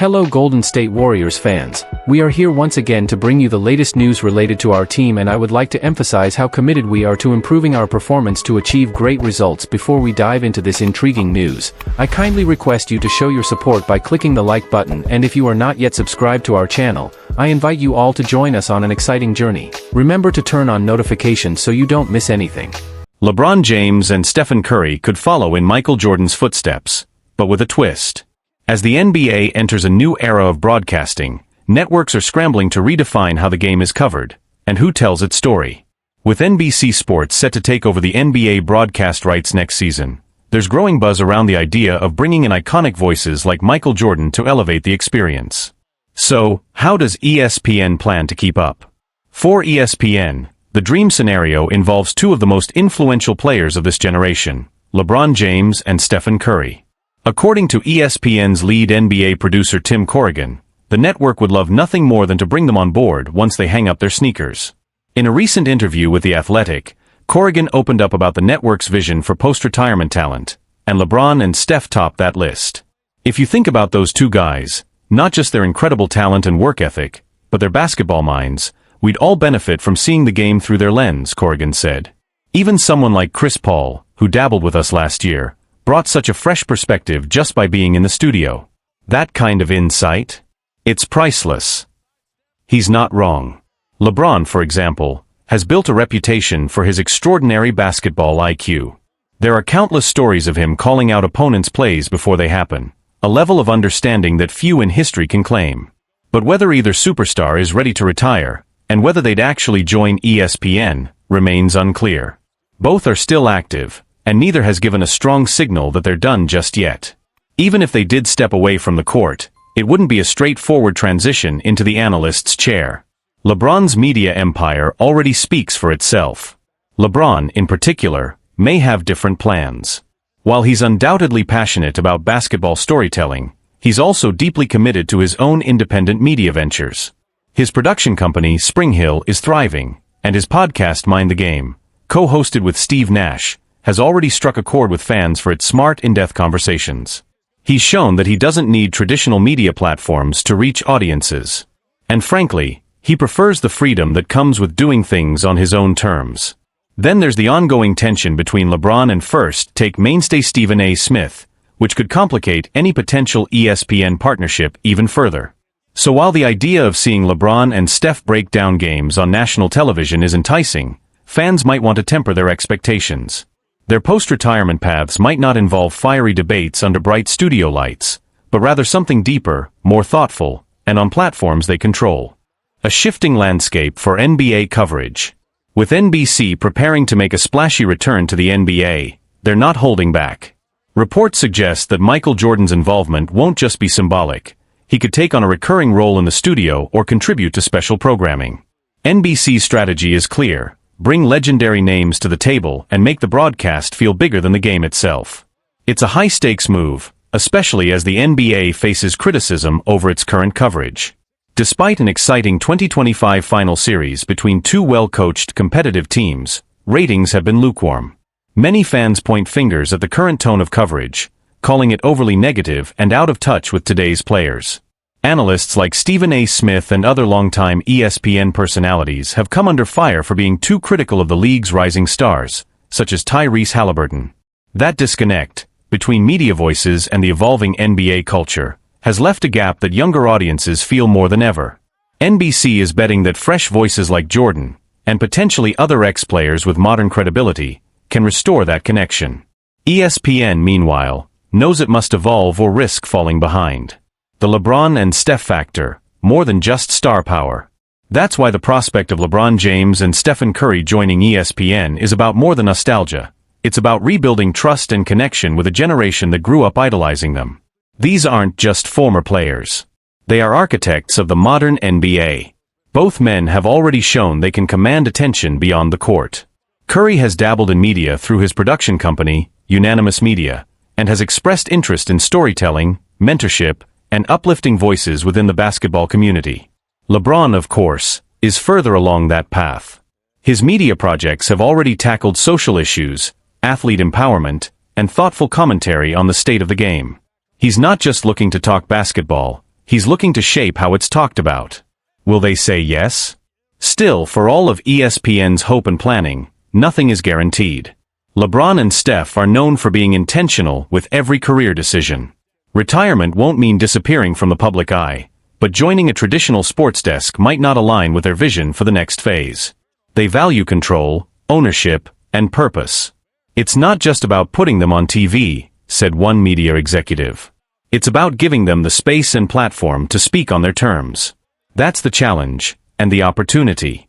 Hello Golden State Warriors fans, we are here once again to bring you the latest news related to our team, and I would like to emphasize how committed we are to improving our performance to achieve great results. Before we dive into this intriguing news, I kindly request you to show your support by clicking the like button, and if you are not yet subscribed to our channel, I invite you all to join us on an exciting journey. Remember to turn on notifications so you don't miss anything. LeBron James and Stephen Curry could follow in Michael Jordan's footsteps, but with a twist. As the NBA enters a new era of broadcasting, networks are scrambling to redefine how the game is covered, and who tells its story. With NBC Sports set to take over the NBA broadcast rights next season, there's growing buzz around the idea of bringing in iconic voices like Michael Jordan to elevate the experience. So, how does ESPN plan to keep up? For ESPN, the dream scenario involves two of the most influential players of this generation, LeBron James and Stephen Curry. According to ESPN's lead NBA producer Tim Corrigan, the network would love nothing more than to bring them on board once they hang up their sneakers. In a recent interview with The Athletic, Corrigan opened up about the network's vision for post-retirement talent, and LeBron and Steph topped that list. If you think about those two guys, not just their incredible talent and work ethic, but their basketball minds, we'd all benefit from seeing the game through their lens, Corrigan said. Even someone like Chris Paul, who dabbled with us last year, brought such a fresh perspective just by being in the studio. That kind of insight? It's priceless. He's not wrong. LeBron, for example, has built a reputation for his extraordinary basketball IQ. There are countless stories of him calling out opponents' plays before they happen, a level of understanding that few in history can claim. But whether either superstar is ready to retire, and whether they'd actually join ESPN, remains unclear. Both are still active, and neither has given a strong signal that they're done just yet. Even if they did step away from the court, it wouldn't be a straightforward transition into the analyst's chair. LeBron's media empire already speaks for itself. LeBron, in particular, may have different plans. While he's undoubtedly passionate about basketball storytelling, he's also deeply committed to his own independent media ventures. His production company, Spring Hill, is thriving, and his podcast Mind the Game, co-hosted with Steve Nash, has already struck a chord with fans for its smart, in-depth conversations. He's shown that he doesn't need traditional media platforms to reach audiences. And frankly, he prefers the freedom that comes with doing things on his own terms. Then there's the ongoing tension between LeBron and first-take mainstay Stephen A. Smith, which could complicate any potential ESPN partnership even further. So while the idea of seeing LeBron and Steph break down games on national television is enticing, fans might want to temper their expectations. Their post-retirement paths might not involve fiery debates under bright studio lights, but rather something deeper, more thoughtful, and on platforms they control. A shifting landscape for NBA coverage. With NBC preparing to make a splashy return to the NBA, they're not holding back. Reports suggest that Michael Jordan's involvement won't just be symbolic. He could take on a recurring role in the studio or contribute to special programming. NBC's strategy is clear. Bring legendary names to the table and make the broadcast feel bigger than the game itself. It's a high-stakes move, especially as the NBA faces criticism over its current coverage. Despite an exciting 2025 final series between two well-coached competitive teams, ratings have been lukewarm. Many fans point fingers at the current tone of coverage, calling it overly negative and out of touch with today's players. Analysts like Stephen A. Smith and other longtime ESPN personalities have come under fire for being too critical of the league's rising stars, such as Tyrese Halliburton. That disconnect, between media voices and the evolving NBA culture, has left a gap that younger audiences feel more than ever. NBC is betting that fresh voices like Jordan, and potentially other ex-players with modern credibility, can restore that connection. ESPN, meanwhile, knows it must evolve or risk falling behind. The LeBron and Steph factor, more than just star power. That's why the prospect of LeBron James and Stephen Curry joining ESPN is about more than nostalgia. It's about rebuilding trust and connection with a generation that grew up idolizing them. These aren't just former players. They are architects of the modern NBA. Both men have already shown they can command attention beyond the court. Curry has dabbled in media through his production company, Unanimous Media, and has expressed interest in storytelling, mentorship, and uplifting voices within the basketball community. LeBron, of course, is further along that path. His media projects have already tackled social issues, athlete empowerment, and thoughtful commentary on the state of the game. He's not just looking to talk basketball, He's looking to shape how it's talked about. Will they say yes? Still, for all of ESPN's hope and planning, nothing is guaranteed. LeBron and Steph are known for being intentional with every career decision. Retirement won't mean disappearing from the public eye, but joining a traditional sports desk might not align with their vision for the next phase. They value control, ownership, and purpose. It's not just about putting them on TV, said one media executive. It's about giving them the space and platform to speak on their terms. That's the challenge, and the opportunity.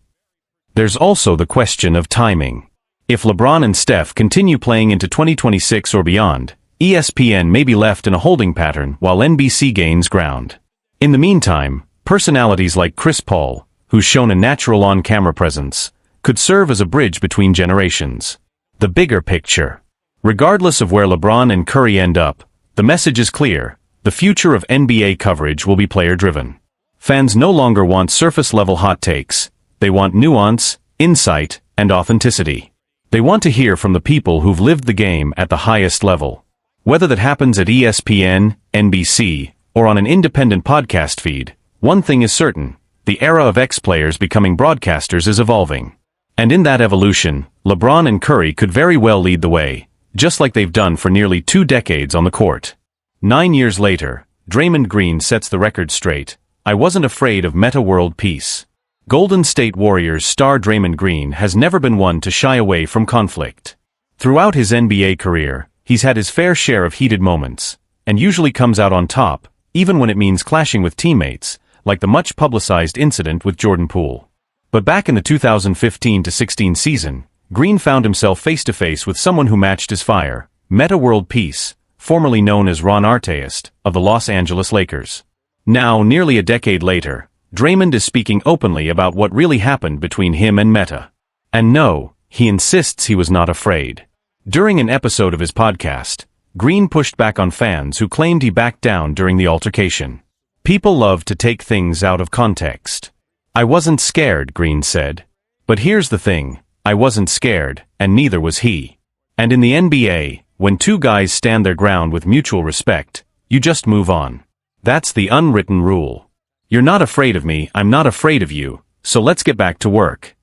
There's also the question of timing. If LeBron and Steph continue playing into 2026 or beyond, ESPN may be left in a holding pattern while NBC gains ground. In the meantime, personalities like Chris Paul, who's shown a natural on-camera presence, could serve as a bridge between generations. The bigger picture. Regardless of where LeBron and Curry end up, the message is clear: the future of NBA coverage will be player-driven. Fans no longer want surface-level hot takes. They want nuance, insight, and authenticity. They want to hear from the people who've lived the game at the highest level. Whether that happens at ESPN, NBC, or on an independent podcast feed, one thing is certain: the era of ex-players becoming broadcasters is evolving. And in that evolution, LeBron and Curry could very well lead the way, just like they've done for nearly 2 decades on the court. 9 years later, Draymond Green sets the record straight: "I wasn't afraid of Metta world peace." Golden State Warriors star Draymond Green has never been one to shy away from conflict. Throughout his NBA career, he's had his fair share of heated moments, and usually comes out on top, even when it means clashing with teammates, like the much-publicized incident with Jordan Poole. But back in the 2015-16 season, Green found himself face-to-face with someone who matched his fire: Metta world peace, formerly known as Ron Artest, of the Los Angeles Lakers. Now, nearly a decade later, Draymond is speaking openly about what really happened between him and Metta. And no, he insists he was not afraid. During an episode of his podcast, Green pushed back on fans who claimed he backed down during the altercation. "People love to take things out of context. I wasn't scared," Green said. "But here's the thing, I wasn't scared, and neither was he." And in the NBA, when two guys stand their ground with mutual respect, you just move on. That's the unwritten rule. You're not afraid of me, I'm not afraid of you, so let's get back to work.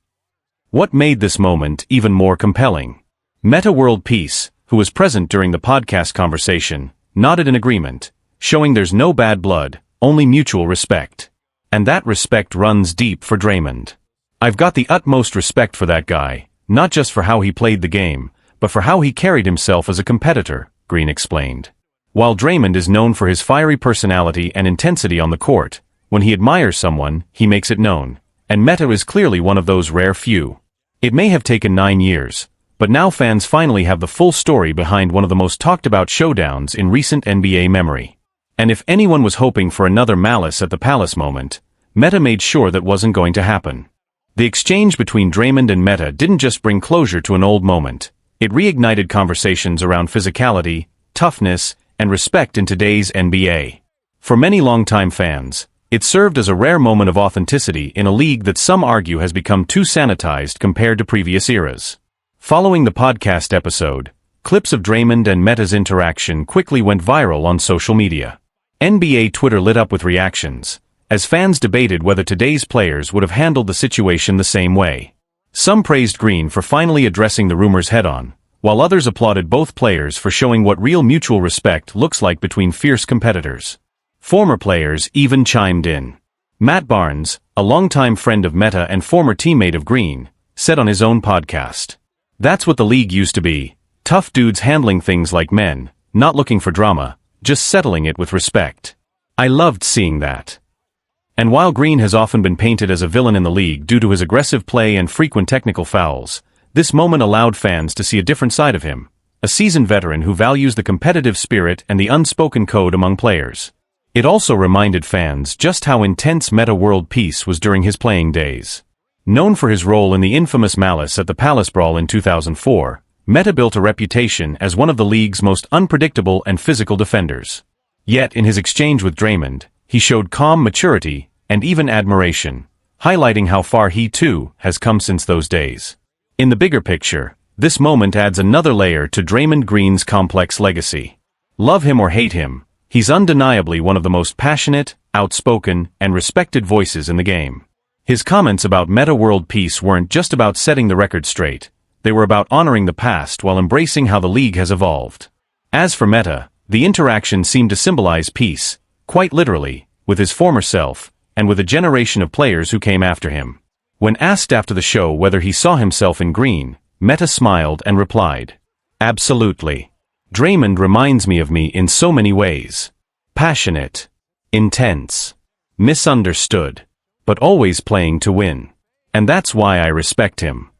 What made this moment even more compelling? Metta World Peace, who was present during the podcast conversation, nodded in agreement, showing there's no bad blood, only mutual respect. And that respect runs deep for Draymond. "I've got the utmost respect for that guy, not just for how he played the game, but for how he carried himself as a competitor," Green explained. While Draymond is known for his fiery personality and intensity on the court, when he admires someone, he makes it known, and Metta is clearly one of those rare few. It may have taken 9 years, but now fans finally have the full story behind one of the most talked-about showdowns in recent NBA memory. And if anyone was hoping for another Malice at the Palace moment, Metta made sure that wasn't going to happen. The exchange between Draymond and Metta didn't just bring closure to an old moment, it reignited conversations around physicality, toughness, and respect in today's NBA. For many longtime fans, it served as a rare moment of authenticity in a league that some argue has become too sanitized compared to previous eras. Following the podcast episode, clips of Draymond and Metta's interaction quickly went viral on social media. NBA Twitter lit up with reactions, as fans debated whether today's players would have handled the situation the same way. Some praised Green for finally addressing the rumors head-on, while others applauded both players for showing what real mutual respect looks like between fierce competitors. Former players even chimed in. Matt Barnes, a longtime friend of Metta and former teammate of Green, said on his own podcast, "That's what the league used to be, tough dudes handling things like men, not looking for drama, just settling it with respect. I loved seeing that." And while Green has often been painted as a villain in the league due to his aggressive play and frequent technical fouls, this moment allowed fans to see a different side of him, a seasoned veteran who values the competitive spirit and the unspoken code among players. It also reminded fans just how intense Metta World Peace was during his playing days. Known for his role in the infamous Malice at the Palace Brawl in 2004, Metta built a reputation as one of the league's most unpredictable and physical defenders. Yet in his exchange with Draymond, he showed calm maturity and even admiration, highlighting how far he too has come since those days. In the bigger picture, this moment adds another layer to Draymond Green's complex legacy. Love him or hate him, he's undeniably one of the most passionate, outspoken, and respected voices in the game. His comments about Metta world peace weren't just about setting the record straight, they were about honoring the past while embracing how the league has evolved. As for Metta, the interaction seemed to symbolize peace, quite literally, with his former self, and with a generation of players who came after him. When asked after the show whether he saw himself in Green, Metta smiled and replied, "Absolutely. Draymond reminds me of me in so many ways. Passionate, intense, misunderstood, but always playing to win. And that's why I respect him."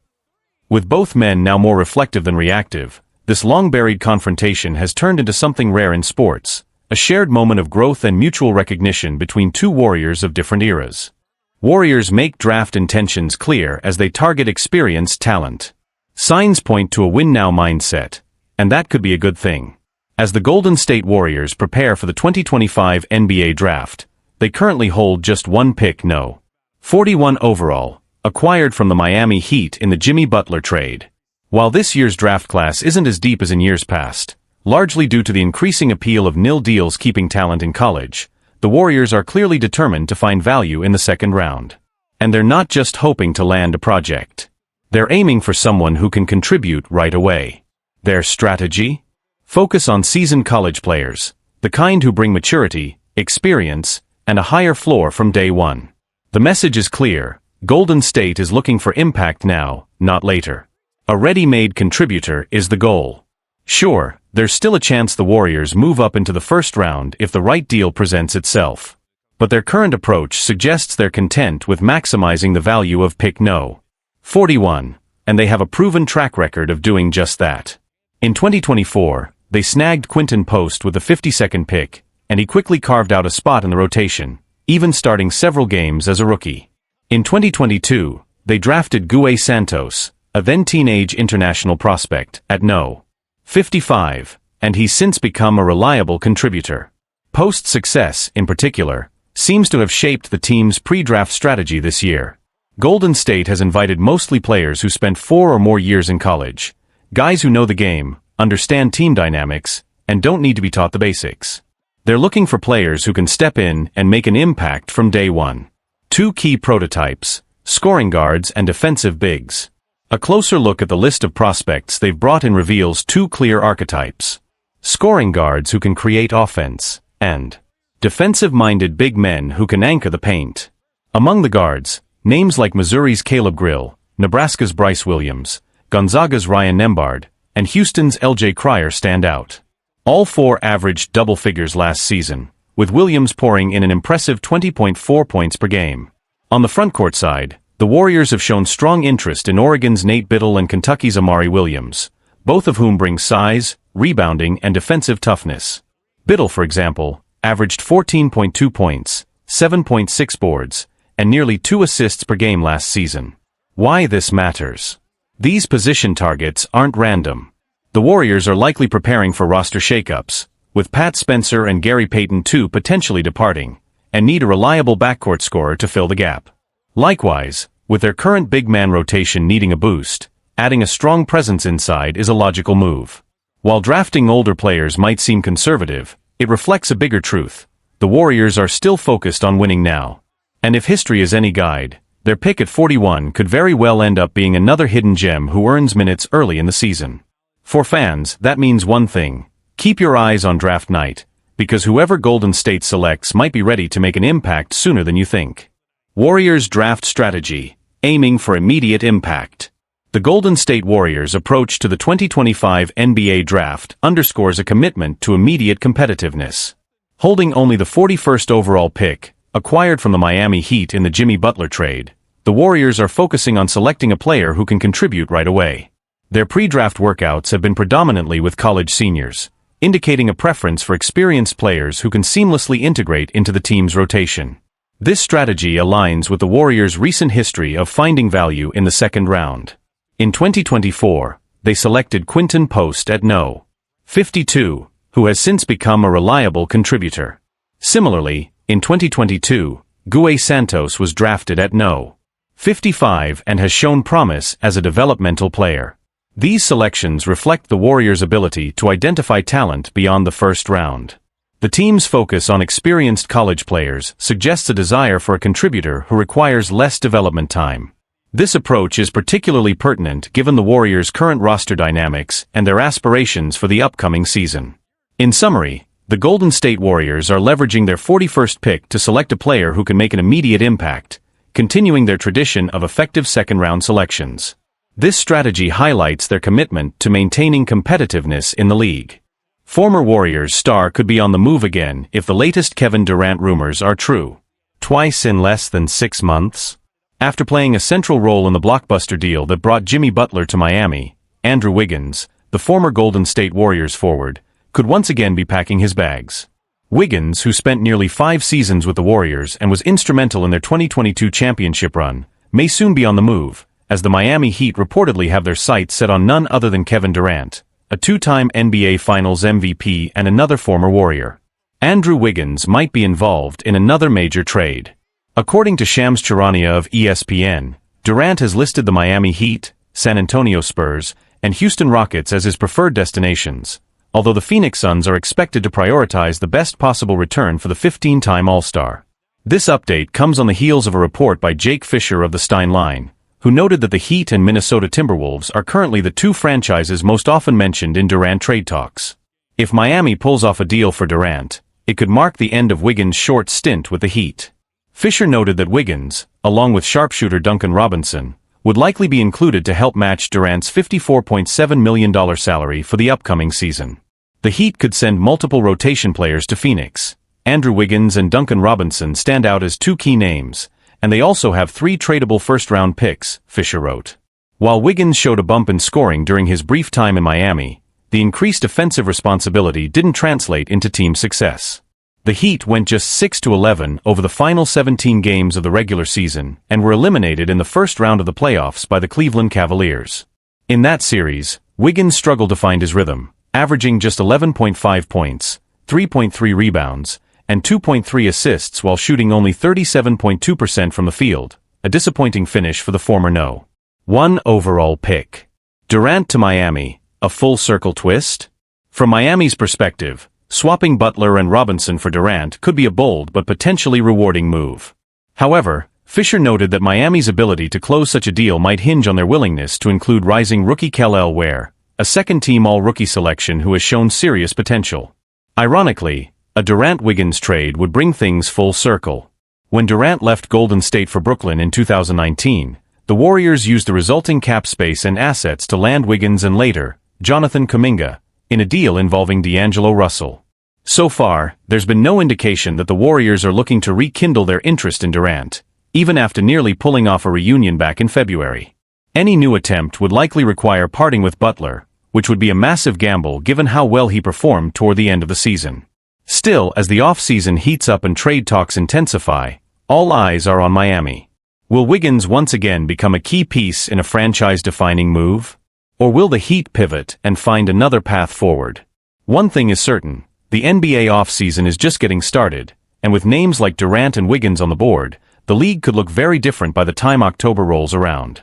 With both men now more reflective than reactive, this long-buried confrontation has turned into something rare in sports, a shared moment of growth and mutual recognition between two warriors of different eras. Warriors make draft intentions clear as they target experienced talent. Signs point to a win-now mindset, and that could be a good thing. As the Golden State Warriors prepare for the 2025 NBA Draft, they currently hold just one pick, no. 41 overall, acquired from the Miami Heat in the Jimmy Butler trade. While this year's draft class isn't as deep as in years past, largely due to the increasing appeal of nil deals keeping talent in college, the Warriors are clearly determined to find value in the second round. And they're not just hoping to land a project. They're aiming for someone who can contribute right away. Their strategy? Focus on seasoned college players, the kind who bring maturity, experience, and a higher floor from day one. The message is clear: Golden State is looking for impact now, not later. A ready-made contributor is the goal. Sure, there's still a chance the Warriors move up into the first round if the right deal presents itself. But their current approach suggests they're content with maximizing the value of pick no. 41, and they have a proven track record of doing just that. In 2024, they snagged Quinton Post with the 52nd pick, and he quickly carved out a spot in the rotation, even starting several games as a rookie. In 2022, they drafted Klay Santos, a then-teenage international prospect, at no. 55, and he's since become a reliable contributor. Post's success, in particular, seems to have shaped the team's pre-draft strategy this year. Golden State has invited mostly players who spent 4 or more years in college, guys who know the game, understand team dynamics, and don't need to be taught the basics. They're looking for players who can step in and make an impact from day one. Two key prototypes: scoring guards and defensive bigs. A closer look at the list of prospects they've brought in reveals two clear archetypes: scoring guards who can create offense, and defensive-minded big men who can anchor the paint. Among the guards, names like Missouri's Caleb Grill, Nebraska's Bryce Williams, Gonzaga's Ryan Nembhard, and Houston's LJ Cryer stand out. All four averaged double figures last season, with Williams pouring in an impressive 20.4 points per game. On the frontcourt side, the Warriors have shown strong interest in Oregon's Nate Bittle and Kentucky's Amari Williams, both of whom bring size, rebounding, and defensive toughness. Bittle, for example, averaged 14.2 points, 7.6 boards, and nearly 2 assists per game last season. Why this matters? These position targets aren't random. The Warriors are likely preparing for roster shakeups, with Pat Spencer and Gary Payton II potentially departing, and need a reliable backcourt scorer to fill the gap. Likewise, with their current big man rotation needing a boost, adding a strong presence inside is a logical move. While drafting older players might seem conservative, it reflects a bigger truth: the Warriors are still focused on winning now. And if history is any guide, their pick at 41 could very well end up being another hidden gem who earns minutes early in the season. For fans, that means one thing: keep your eyes on draft night, because whoever Golden State selects might be ready to make an impact sooner than you think. Warriors draft strategy: aiming for immediate impact. The Golden State Warriors' approach to the 2025 NBA Draft underscores a commitment to immediate competitiveness. Holding only the 41st overall pick, acquired from the Miami Heat in the Jimmy Butler trade, the Warriors are focusing on selecting a player who can contribute right away. Their pre-draft workouts have been predominantly with college seniors, indicating a preference for experienced players who can seamlessly integrate into the team's rotation. This strategy aligns with the Warriors' recent history of finding value in the second round. In 2024, they selected Quinton Post at no. 52, who has since become a reliable contributor. Similarly, in 2022, Klay Santos was drafted at no. 55 and has shown promise as a developmental player. These selections reflect the Warriors' ability to identify talent beyond the first round. The team's focus on experienced college players suggests a desire for a contributor who requires less development time. This approach is particularly pertinent given the Warriors' current roster dynamics and their aspirations for the upcoming season. In summary, the Golden State Warriors are leveraging their 41st pick to select a player who can make an immediate impact, continuing their tradition of effective second-round selections. This strategy highlights their commitment to maintaining competitiveness in the league. Former Warriors star could be on the move again if the latest Kevin Durant rumors are true. Twice in less than 6 months? After playing a central role in the blockbuster deal that brought Jimmy Butler to Miami, Andrew Wiggins, the former Golden State Warriors forward, could once again be packing his bags. Wiggins, who spent nearly 5 seasons with the Warriors and was instrumental in their 2022 championship run, may soon be on the move, as the Miami Heat reportedly have their sights set on none other than Kevin Durant, a 2-time NBA Finals MVP and another former Warrior. Andrew Wiggins might be involved in another major trade. According to Shams Charania of ESPN, Durant has listed the Miami Heat, San Antonio Spurs, and Houston Rockets as his preferred destinations, although the Phoenix Suns are expected to prioritize the best possible return for the 15-time All-Star. This update comes on the heels of a report by Jake Fisher of the Stein Line, who noted that the Heat and Minnesota Timberwolves are currently the 2 franchises most often mentioned in Durant trade talks. If Miami pulls off a deal for Durant, it could mark the end of Wiggins' short stint with the Heat. Fisher noted that Wiggins, along with sharpshooter Duncan Robinson, would likely be included to help match Durant's $54.7 million salary for the upcoming season. The Heat could send multiple rotation players to Phoenix. Andrew Wiggins and Duncan Robinson stand out as 2 key names, and they also have 3 tradable first-round picks, Fisher wrote. While Wiggins showed a bump in scoring during his brief time in Miami, the increased offensive responsibility didn't translate into team success. The Heat went just 6-11 over the final 17 games of the regular season and were eliminated in the first round of the playoffs by the Cleveland Cavaliers. In that series, Wiggins struggled to find his rhythm, averaging just 11.5 points, 3.3 rebounds, and 2.3 assists while shooting only 37.2% from the field, a disappointing finish for the former No. 1 overall pick. Durant to Miami, a full-circle twist? From Miami's perspective, swapping Butler and Robinson for Durant could be a bold but potentially rewarding move. However, Fisher noted that Miami's ability to close such a deal might hinge on their willingness to include rising rookie Kel'el Ware, a second-team all-rookie selection who has shown serious potential. Ironically, a Durant-Wiggins trade would bring things full circle. When Durant left Golden State for Brooklyn in 2019, the Warriors used the resulting cap space and assets to land Wiggins and later, Jonathan Kuminga, in a deal involving D'Angelo Russell. So far, there's been no indication that the Warriors are looking to rekindle their interest in Durant, even after nearly pulling off a reunion back in February. Any new attempt would likely require parting with Butler, which would be a massive gamble given how well he performed toward the end of the season. Still, as the off-season heats up and trade talks intensify, all eyes are on Miami. Will Wiggins once again become a key piece in a franchise-defining move? Or will the Heat pivot and find another path forward? One thing is certain, the NBA offseason is just getting started, and with names like Durant and Wiggins on the board, the league could look very different by the time October rolls around.